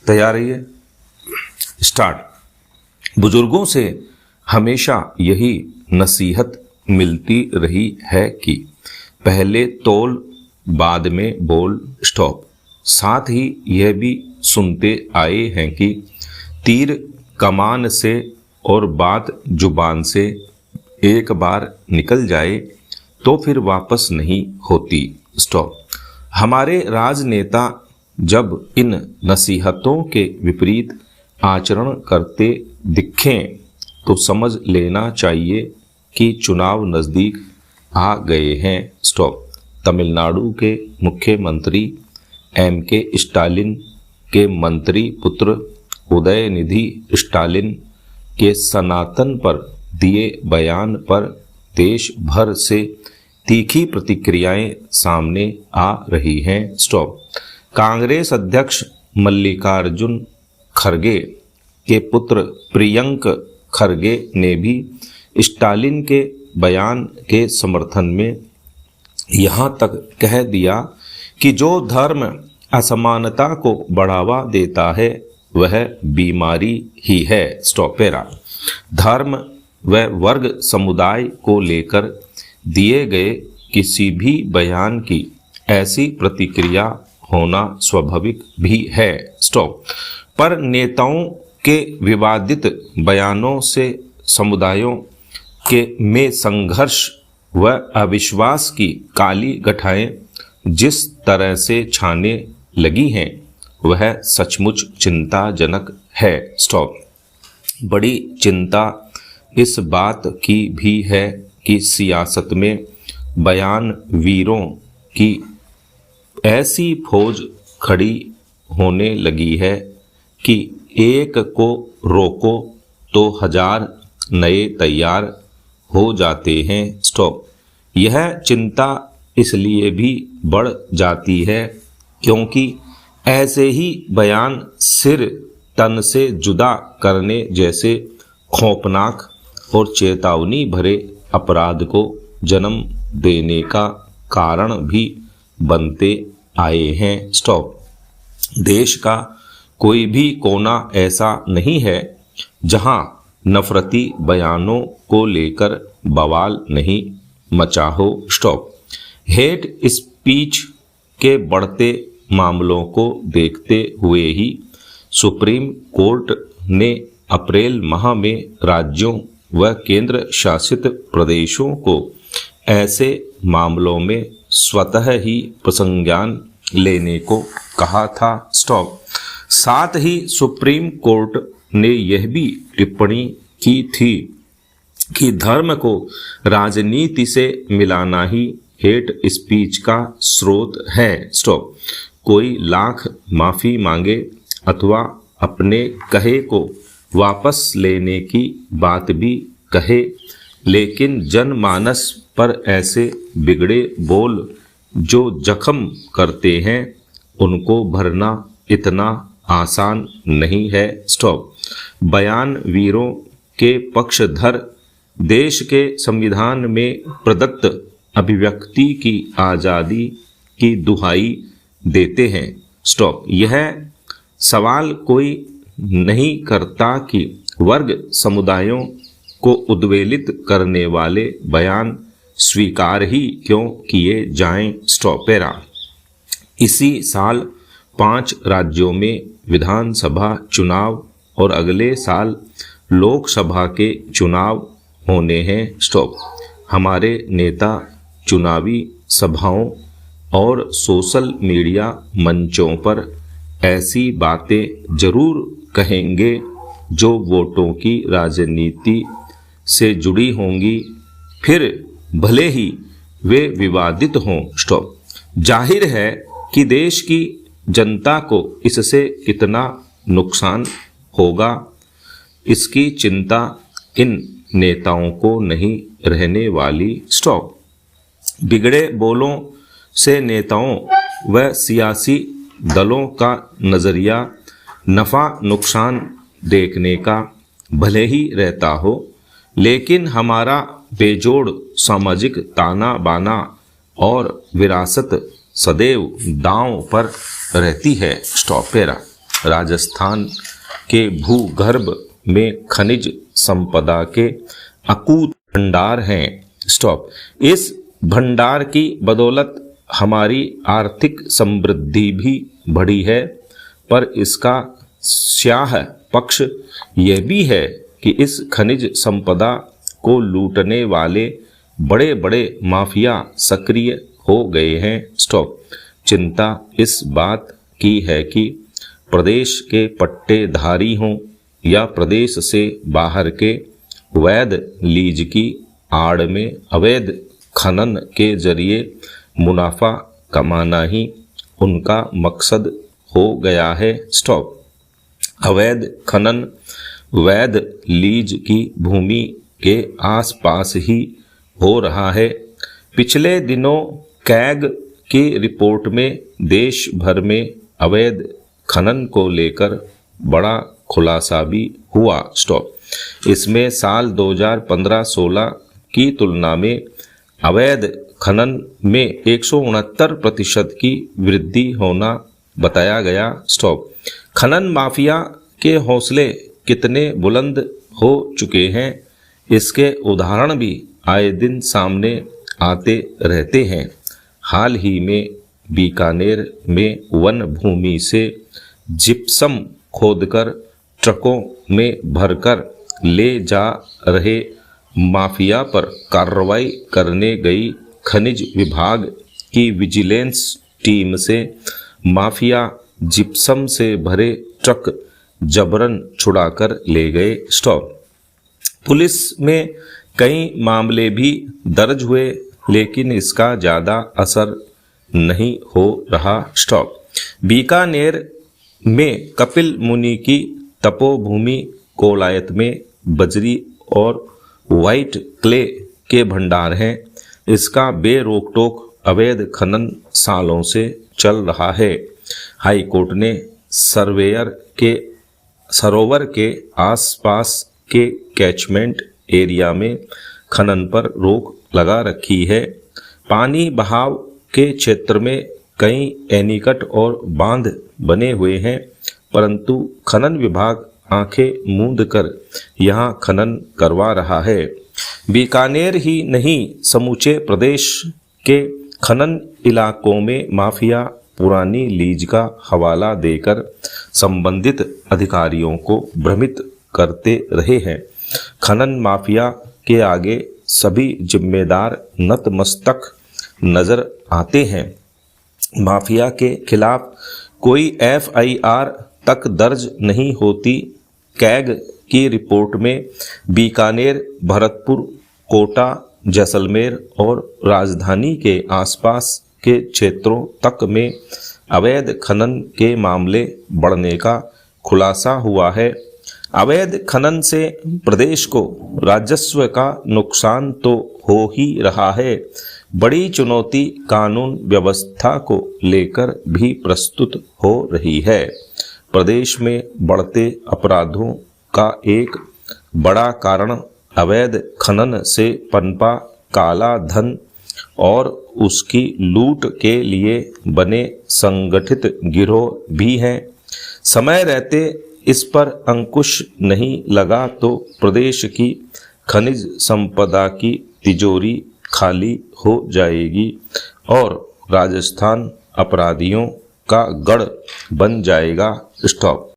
तैयार रहिए, स्टार्ट। बुजुर्गों से हमेशा यही नसीहत मिलती रही है कि पहले तौल बाद में बोल, स्टॉप। साथ ही यह भी सुनते आए हैं कि तीर कमान से और बात जुबान से एक बार निकल जाए तो फिर वापस नहीं होती, स्टॉप। हमारे राजनेता जब इन नसीहतों के विपरीत आचरण करते दिखें तो समझ लेना चाहिए कि चुनाव नज़दीक आ गए हैं, स्टॉप। तमिलनाडु के मुख्यमंत्री M.K. स्टालिन के मंत्री पुत्र उदयनिधि स्टालिन के सनातन पर दिए बयान पर देश भर से तीखी प्रतिक्रियाएं सामने आ रही हैं, स्टॉप। कांग्रेस अध्यक्ष मल्लिकार्जुन खड़गे के पुत्र प्रियंक खड़गे ने भी स्टालिन के बयान के समर्थन में यहाँ तक कह दिया कि जो धर्म असमानता को बढ़ावा देता है वह बीमारी ही है, स्टॉपेरा। धर्म व वर्ग समुदाय को लेकर दिए गए किसी भी बयान की ऐसी प्रतिक्रिया होना स्वाभाविक भी है, स्टॉप। पर नेताओं के विवादित बयानों से समुदायों के में संघर्ष व अविश्वास की काली गठाएं जिस तरह से छाने लगी हैं वह सचमुच चिंताजनक है, स्टॉप। बड़ी चिंता इस बात की भी है कि सियासत में बयान वीरों की ऐसी फौज खड़ी होने लगी है कि एक को रोको तो 1000 नए तैयार हो जाते हैं, स्टॉप। यह चिंता इसलिए भी बढ़ जाती है क्योंकि ऐसे ही बयान सिर तन से जुदा करने जैसे खौफनाक और चेतावनी भरे अपराध को जन्म देने का कारण भी बनते आए हैं, स्टॉप। देश का कोई भी कोना ऐसा नहीं है जहां नफरती बयानों को लेकर बवाल नहीं मचा हो, स्टॉप। हेट स्पीच के बढ़ते मामलों को देखते हुए ही सुप्रीम कोर्ट ने अप्रैल माह में राज्यों व केंद्र शासित प्रदेशों को ऐसे मामलों में स्वतः ही प्रसंज्ञान लेने को कहा था, स्टॉप। साथ ही सुप्रीम कोर्ट ने यह भी टिप्पणी की थी कि धर्म को राजनीति से मिलाना ही हेट स्पीच का स्रोत है, स्टॉप। कोई लाख माफ़ी मांगे अथवा अपने कहे को वापस लेने की बात भी कहे, लेकिन जनमानस पर ऐसे बिगड़े बोल जो जख्म करते हैं उनको भरना इतना आसान नहीं है, स्टॉप। बयान वीरों के पक्षधर देश के संविधान में प्रदत्त अभिव्यक्ति की आज़ादी की दुहाई देते हैं, स्टॉप। यह सवाल कोई नहीं करता कि वर्ग समुदायों को उद्वेलित करने वाले बयान स्वीकार ही क्यों किए जाएं, स्टॉपेरा। इसी साल 5 राज्यों में विधानसभा चुनाव और अगले साल लोकसभा के चुनाव होने हैं, स्टॉप। हमारे नेता चुनावी सभाओं और सोशल मीडिया मंचों पर ऐसी बातें जरूर कहेंगे जो वोटों की राजनीति से जुड़ी होंगी, फिर भले ही वे विवादित हों, स्टॉप। जाहिर है कि देश की जनता को इससे कितना नुकसान होगा इसकी चिंता इन नेताओं को नहीं रहने वाली, स्टॉप। बिगड़े बोलों से नेताओं व सियासी दलों का नज़रिया नफ़ा नुकसान देखने का भले ही रहता हो, लेकिन हमारा बेजोड़ सामाजिक ताना बाना और विरासत सदैव दांव पर रहती है, स्टॉपेरा। राजस्थान के भूगर्भ में खनिज संपदा के अकूत भंडार हैं। स्टॉप। इस भंडार की बदौलत हमारी आर्थिक समृद्धि भी बढ़ी है, पर इसका स्याह पक्ष यह भी है कि इस खनिज संपदा को लूटने वाले बड़े बड़े माफिया सक्रिय हो गए हैं। स्टॉप। चिंता इस बात की है कि प्रदेश के पट्टेधारी हों या प्रदेश से बाहर के वैध लीज की आड़ में अवैध खनन के जरिए मुनाफा कमाना ही उनका मकसद हो गया है। स्टॉप। अवैध खनन वैध लीज की भूमि के आसपास ही हो रहा है। पिछले दिनों कैग की रिपोर्ट में देश भर में अवैध खनन को लेकर बड़ा खुलासा भी हुआ। स्टॉप। इसमें साल 2015-16 की तुलना में अवैध खनन में 169% की वृद्धि होना बताया गया। स्टॉप। खनन माफिया के हौसले कितने बुलंद हो चुके हैं, इसके उदाहरण भी आए दिन सामने आते रहते हैं। हाल ही में बीकानेर में वन भूमि से जिप्सम खोदकर ट्रकों में भरकर ले जा रहे माफिया पर कार्रवाई करने गई खनिज विभाग की विजिलेंस टीम से माफिया जिप्सम से भरे ट्रक जबरन छुड़ाकर ले गए। स्टॉप। पुलिस में कई मामले भी दर्ज हुए, लेकिन इसका ज़्यादा असर नहीं हो रहा। स्टॉप। बीकानेर में कपिल मुनि की तपोभूमि कोलायत में बजरी और व्हाइट क्ले के भंडार हैं। इसका बेरोक-टोक अवैध खनन सालों से चल रहा है। हाई कोर्ट ने सरोवर के आसपास के कैचमेंट एरिया में खनन पर रोक लगा रखी है। पानी बहाव के क्षेत्र में कई एनीकट और बांध बने हुए हैं, परंतु खनन विभाग आंखें मूंद कर यहां खनन करवा रहा है। बीकानेर ही नहीं, समूचे प्रदेश के खनन इलाकों में माफिया पुरानी लीज का हवाला देकर संबंधित अधिकारियों को भ्रमित करते रहे हैं। खनन माफिया के आगे सभी जिम्मेदार नतमस्तक नजर आते हैं। माफिया के खिलाफ कोई FIR तक दर्ज नहीं होती। कैग की रिपोर्ट में बीकानेर, भरतपुर, कोटा, जैसलमेर और राजधानी के आसपास के क्षेत्रों तक में अवैध खनन के मामले बढ़ने का खुलासा हुआ है। अवैध खनन से प्रदेश को राजस्व का नुकसान तो हो ही रहा है, बड़ी चुनौती कानून व्यवस्था को लेकर भी प्रस्तुत हो रही है। प्रदेश में बढ़ते अपराधों का एक बड़ा कारण अवैध खनन से पनपा काला धन और उसकी लूट के लिए बने संगठित गिरोह भी हैं। समय रहते इस पर अंकुश नहीं लगा तो प्रदेश की खनिज संपदा की तिजोरी खाली हो जाएगी और राजस्थान अपराधियों का गढ़ बन जाएगा। स्टॉप।